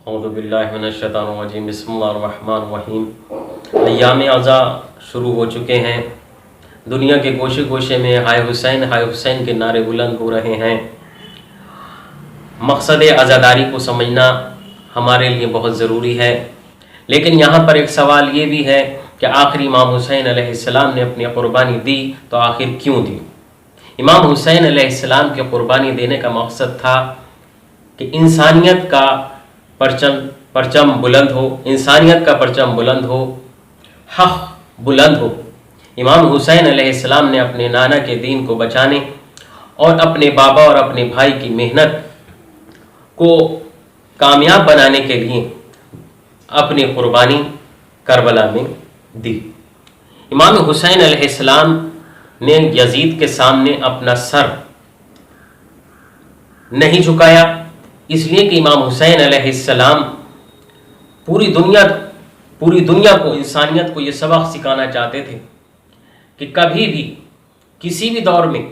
اعوذ باللہ من الشیطان الرجیم، بسم اللہ الرحمن الرحیم۔ ایام عزا شروع ہو چکے ہیں، دنیا کے گوشے گوشے میں ہائے حسین کے نعرے بلند ہو رہے ہیں۔ مقصد عزاداری کو سمجھنا ہمارے لیے بہت ضروری ہے، لیکن یہاں پر ایک سوال یہ بھی ہے کہ آخر امام حسین علیہ السلام نے اپنی قربانی دی تو آخر کیوں دی؟ امام حسین علیہ السلام کی قربانی دینے کا مقصد تھا کہ انسانیت کا پرچم بلند ہو، انسانیت کا پرچم بلند ہو، حق بلند ہو۔ امام حسین علیہ السلام نے اپنے نانا کے دین کو بچانے اور اپنے بابا اور اپنے بھائی کی محنت کو کامیاب بنانے کے لیے اپنی قربانی کربلا میں دی۔ امام حسین علیہ السلام نے یزید کے سامنے اپنا سر نہیں جھکایا، اس لیے کہ امام حسین علیہ السلام پوری دنیا کو، انسانیت کو یہ سبق سکھانا چاہتے تھے کہ کبھی بھی کسی بھی دور میں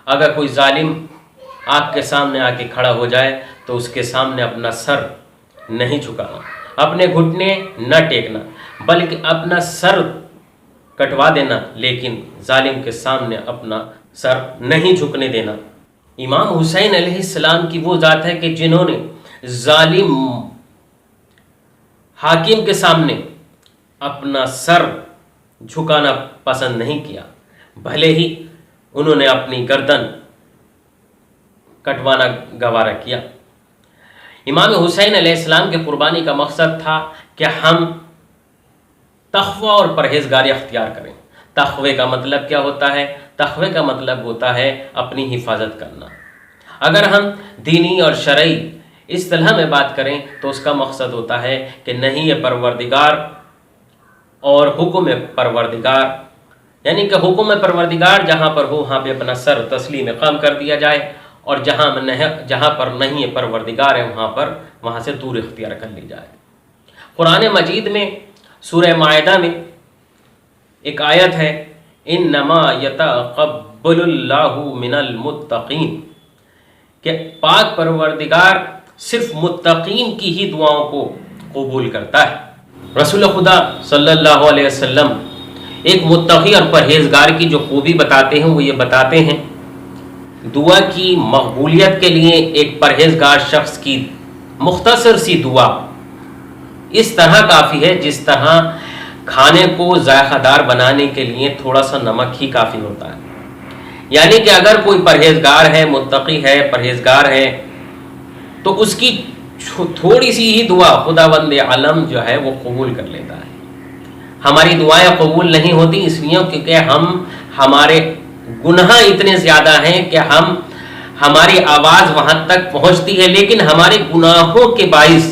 اگر کوئی ظالم آپ کے سامنے آ کے کھڑا ہو جائے تو اس کے سامنے اپنا سر نہیں جھکانا، اپنے گھٹنے نہ ٹیکنا، بلکہ اپنا سر کٹوا دینا، لیکن ظالم کے سامنے اپنا سر نہیں جھکنے دینا۔ امام حسین علیہ السلام کی وہ ذات ہے کہ جنہوں نے ظالم حاکم کے سامنے اپنا سر جھکانا پسند نہیں کیا، بھلے ہی انہوں نے اپنی گردن کٹوانا گوارا کیا۔ امام حسین علیہ السلام کے قربانی کا مقصد تھا کہ ہم تقوی اور پرہیزگاری اختیار کریں۔ تقوی کا مطلب کیا ہوتا ہے؟ تقوی کا مطلب ہوتا ہے اپنی حفاظت کرنا۔ اگر ہم دینی اور شرعی اصطلاح میں بات کریں تو اس کا مقصد ہوتا ہے کہ نہیں پروردگار اور حکم پروردگار، یعنی کہ حکم پروردگار جہاں پر ہو وہاں پہ اپنا سر تسلیم خم کر دیا جائے، اور جہاں پر نہیں پروردگار ہے وہاں سے دور اختیار کر لی جائے۔ قرآن مجید میں سورہ مائدہ میں ایک آیت ہے، انما یتقبل اللہ من المتقین، کہ پاک پروردگار صرف متقین کی ہی دعاؤں کو قبول کرتا ہے۔ رسول خدا صلی اللہ علیہ وسلم ایک متقی اور پرہیزگار کی جو خوبی بتاتے ہیں وہ یہ بتاتے ہیں، دعا کی مقبولیت کے لیے ایک پرہیزگار شخص کی مختصر سی دعا اس طرح کافی ہے جس طرح کھانے کو ذائقہ دار بنانے کے لیے تھوڑا سا نمک ہی کافی ہوتا ہے۔ یعنی کہ اگر کوئی پرہیزگار ہے، متقی ہے، پرہیزگار ہے، تو اس کی تھوڑی سی ہی دعا خداوند عالم جو ہے وہ قبول کر لیتا ہے۔ ہماری دعائیں قبول نہیں ہوتی اس لیے کیونکہ ہمارے گناہ اتنے زیادہ ہیں کہ ہماری آواز وہاں تک پہنچتی ہے، لیکن ہمارے گناہوں کے باعث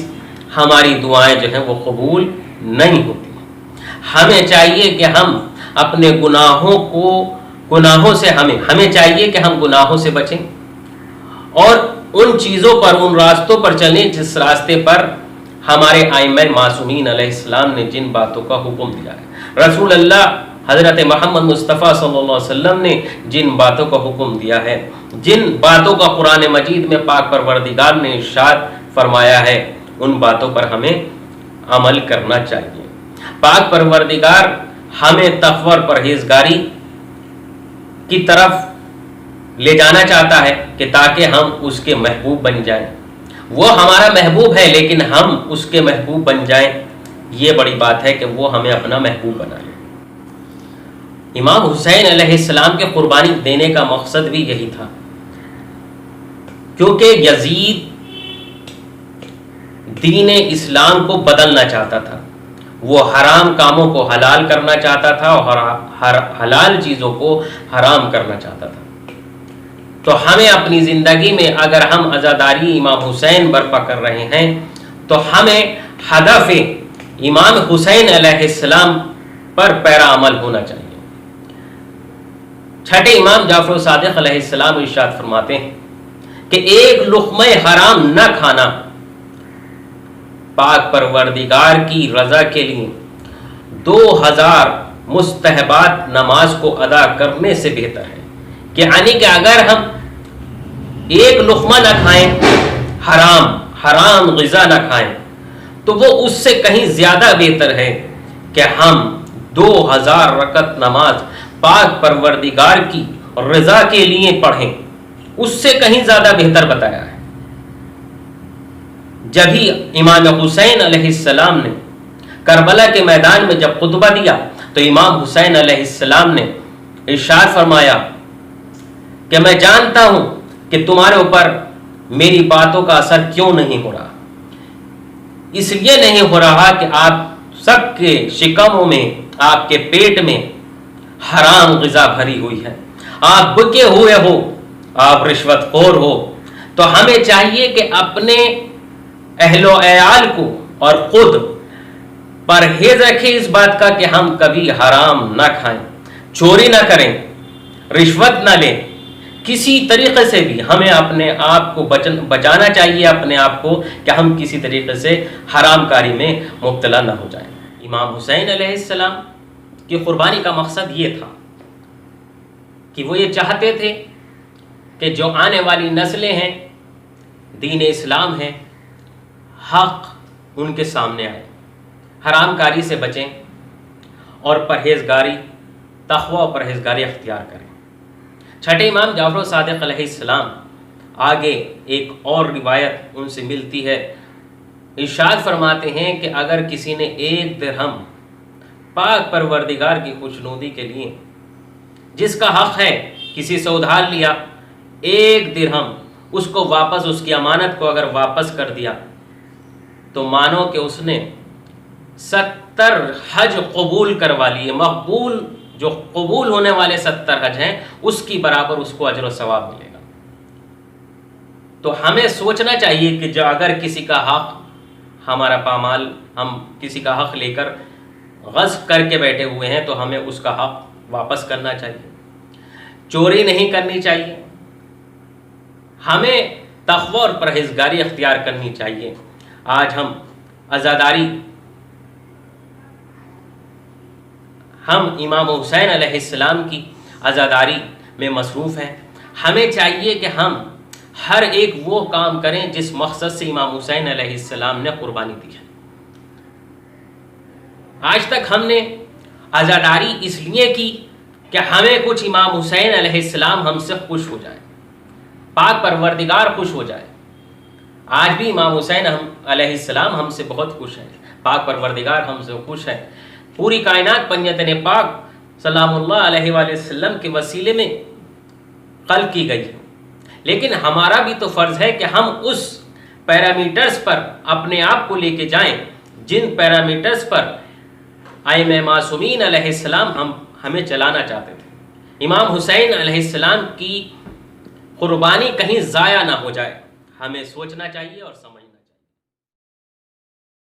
ہماری دعائیں جو ہیں وہ قبول نہیں ہوتی۔ ہمیں چاہیے کہ ہم اپنے گناہوں سے ہمیں چاہیے کہ ہم گناہوں سے بچیں اور ان چیزوں پر، ان راستوں پر چلیں جس راستے پر ہمارے ائمہ معصومین علیہ السلام نے جن باتوں کا حکم دیا ہے، رسول اللہ حضرت محمد مصطفیٰ صلی اللہ علیہ وسلم نے جن باتوں کا حکم دیا ہے، جن باتوں کا قرآن مجید میں پاک پروردگار نے ارشاد فرمایا ہے، ان باتوں پر ہمیں عمل کرنا چاہیے۔ پاک پروردگار ہمیں تقوی اور پرہیزگاری کی طرف لے جانا چاہتا ہے کہ تاکہ ہم اس کے محبوب بن جائیں۔ وہ ہمارا محبوب ہے لیکن ہم اس کے محبوب بن جائیں، یہ بڑی بات ہے کہ وہ ہمیں اپنا محبوب بنا لے۔ امام حسین علیہ السلام کے قربانی دینے کا مقصد بھی یہی تھا، کیونکہ یزید دین اسلام کو بدلنا چاہتا تھا، وہ حرام کاموں کو حلال کرنا چاہتا تھا اور حلال چیزوں کو حرام کرنا چاہتا تھا۔ تو ہمیں اپنی زندگی میں اگر ہم عزاداری امام حسین برپا کر رہے ہیں تو ہمیں ہدف امام حسین علیہ السلام پر پیرا عمل ہونا چاہیے۔ چھٹے امام جعفر صادق علیہ السلام ارشاد فرماتے ہیں کہ ایک لقمہ حرام نہ کھانا پاک پروردگار کی رضا کے لیے 2000 مستحبات نماز کو ادا کرنے سے بہتر ہے۔ کہ یعنی کہ اگر ہم ایک لقمہ نہ کھائیں، حرام غذا نہ کھائیں، تو وہ اس سے کہیں زیادہ بہتر ہے کہ ہم 2000 رکعت نماز پاک پروردگار کی رضا کے لیے پڑھیں، اس سے کہیں زیادہ بہتر بتایا ہے۔ جبھی امام حسین علیہ السلام نے کربلا کے میدان میں جب خطبہ دیا تو امام حسین علیہ السلام نے ارشاد فرمایا کہ میں جانتا ہوں کہ تمہارے اوپر میری باتوں کا اثر کیوں نہیں ہو رہا، اس لیے نہیں ہو رہا کہ آپ سب کے شکموں میں، آپ کے پیٹ میں حرام غذا بھری ہوئی ہے، آپ بکے ہوئے ہو، آپ رشوت خور ہو۔ تو ہمیں چاہیے کہ اپنے اہل و عیال کو اور خود پرہیز رکھیں اس بات کا کہ ہم کبھی حرام نہ کھائیں، چوری نہ کریں، رشوت نہ لیں، کسی طریقے سے بھی ہمیں اپنے آپ کو بچانا چاہیے، اپنے آپ کو، کہ ہم کسی طریقے سے حرام کاری میں مبتلا نہ ہو جائیں۔ امام حسین علیہ السلام کی قربانی کا مقصد یہ تھا کہ وہ یہ چاہتے تھے کہ جو آنے والی نسلیں ہیں، دین اسلام ہے، حق ان کے سامنے آئے، حرام کاری سے بچیں اور پرہیزگاری، تقوی اور پرہیزگاری اختیار کریں۔ چھٹے امام جعفر صادق علیہ السلام آگے ایک اور روایت ان سے ملتی ہے، ارشاد فرماتے ہیں کہ اگر کسی نے 1 درہم پاک پروردگار کی خوشنودی کے لیے، جس کا حق ہے، کسی سے ادھار لیا 1 درہم، اس کو واپس، اس کی امانت کو اگر واپس کر دیا تو مانو کہ اس نے 70 حج قبول کروا لیے، مقبول، جو قبول ہونے والے 70 حج ہیں اس کی برابر اس کو اجر و ثواب ملے گا۔ تو ہمیں سوچنا چاہیے کہ جو اگر کسی کا حق ہمارا پامال، ہم کسی کا حق لے کر غصب کر کے بیٹھے ہوئے ہیں تو ہمیں اس کا حق واپس کرنا چاہیے، چوری نہیں کرنی چاہیے، ہمیں تقوی اور پرہیزگاری اختیار کرنی چاہیے۔ آج ہم عزاداری، ہم امام حسین علیہ السلام کی عزاداری میں مصروف ہیں۔ ہمیں چاہیے کہ ہم ہر ایک وہ کام کریں جس مقصد سے امام حسین علیہ السلام نے قربانی دی ہے۔ آج تک ہم نے عزاداری اس لیے کی کہ ہمیں کچھ امام حسین علیہ السلام ہم سے خوش ہو جائے، پاک پروردگار خوش ہو جائے۔ آج بھی امام حسین علیہ السلام ہم سے بہت خوش ہیں، پاک پروردگار ہم سے خوش ہے۔ پوری کائنات پنجتن پاک سلام اللہ علیہ وآلہ وسلم کے وسیلے میں خلق کی گئی ہے، لیکن ہمارا بھی تو فرض ہے کہ ہم اس پیرامیٹرز پر اپنے آپ کو لے کے جائیں جن پیرامیٹرز پر ائمہ معصومین علیہ السلام ہمیں چلانا چاہتے تھے۔ امام حسین علیہ السلام کی قربانی کہیں ضائع نہ ہو جائے، ہمیں سوچنا چاہیے اور سمجھنا